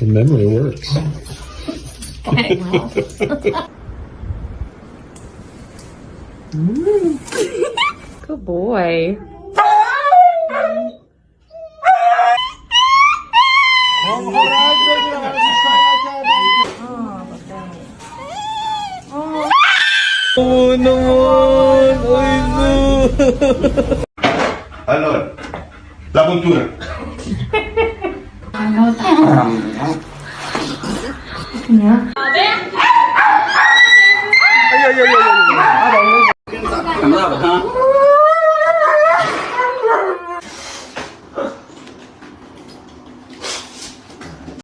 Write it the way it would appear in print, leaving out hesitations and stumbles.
The memory works. Okay, well. Good boy. Oh naman! Ay no! Allora, la puntura. Ano?